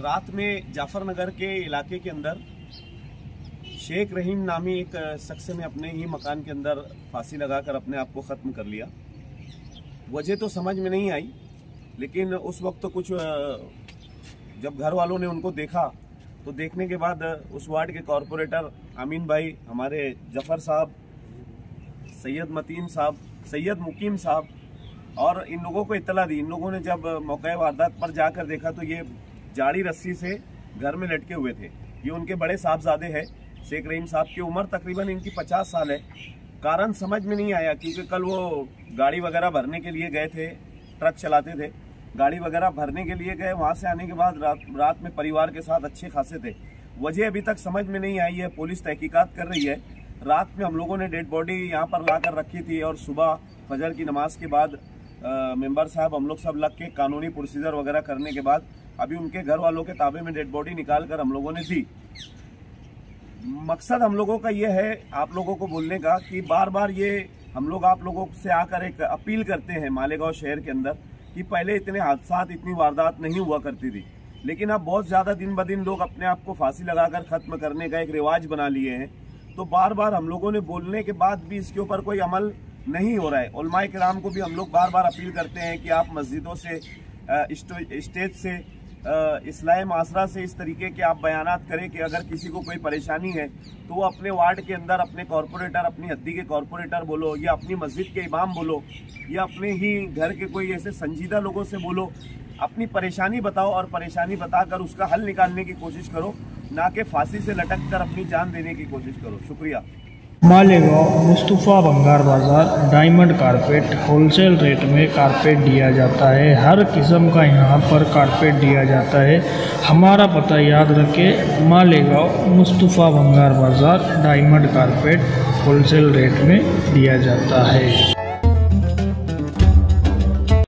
रात में जाफरनगर के इलाके के अंदर शेख रहीम नामी एक शख्स ने अपने ही मकान के अंदर फांसी लगाकर अपने आप को ख़त्म कर लिया। वजह तो समझ में नहीं आई, लेकिन उस वक्त तो कुछ जब घर वालों ने उनको देखा तो देखने के बाद उस वार्ड के कॉरपोरेटर अमीन भाई, हमारे जफर साहब, सैयद मुकीम साहब और इन लोगों को इत्तला दी। इन लोगों ने जब मौके वारदात पर जाकर देखा तो ये जाड़ी रस्सी से घर में लटके हुए थे। ये उनके बड़े साहबजादे हैं। शेख रहीम साहब की उम्र तकरीबन इनकी 50 साल है। कारण समझ में नहीं आया, क्योंकि कल वो गाड़ी वगैरह भरने के लिए गए थे, ट्रक चलाते थे, गाड़ी वगैरह भरने के लिए गए। वहां से आने के बाद रात में परिवार के साथ अच्छे खासे थे। वजह अभी तक समझ में नहीं आई है, पुलिस तहकीकात कर रही है। रात में हम लोगों ने डेड बॉडी यहाँ पर लाकर रखी थी और सुबह फजर की नमाज के बाद मेंबर साहब हम लोग सब लग के कानूनी प्रोसीजर वगैरह करने के बाद अभी उनके घर वालों के ताबे में डेड बॉडी निकाल कर हम लोगों ने दी। मकसद हम लोगों का ये है आप लोगों को बोलने का कि बार बार ये हम लोग आप लोगों से आकर एक अपील करते हैं मालेगांव शहर के अंदर कि पहले इतने हादसात, इतनी वारदात नहीं हुआ करती थी, लेकिन अब बहुत ज़्यादा दिन ब दिन लोग अपने आप को फांसी लगाकर ख़त्म करने का एक रिवाज बना लिए हैं। तो बार बार हम लोगों ने बोलने के बाद भी इसके ऊपर कोई अमल नहीं हो रहा है। उलमाए किराम को भी हम लोग बार बार अपील करते हैं कि आप मस्जिदों से, स्टेज से, इस्लाह मासरा से इस तरीके के आप बयानात करें कि अगर किसी को कोई परेशानी है तो वो अपने वार्ड के अंदर अपने कॉरपोरेटर, अपनी हद्दी के कॉरपोरेटर बोलो, या अपनी मस्जिद के इमाम बोलो, या अपने ही घर के कोई ऐसे संजीदा लोगों से बोलो, अपनी परेशानी बताओ और परेशानी बताकर उसका हल निकालने की कोशिश करो, ना कि फांसी से लटक कर अपनी जान देने की कोशिश करो। शुक्रिया। मालेगांव मुस्तफ़ा भंगार बाज़ार डायमंड कारपेट होलसेल रेट में कारपेट दिया जाता है। हर किस्म का यहाँ पर कारपेट दिया जाता है। हमारा पता याद रखें, मालेगांव मुस्तफ़ा भंगार बाज़ार डायमंड कारपेट होलसेल रेट में दिया जाता है।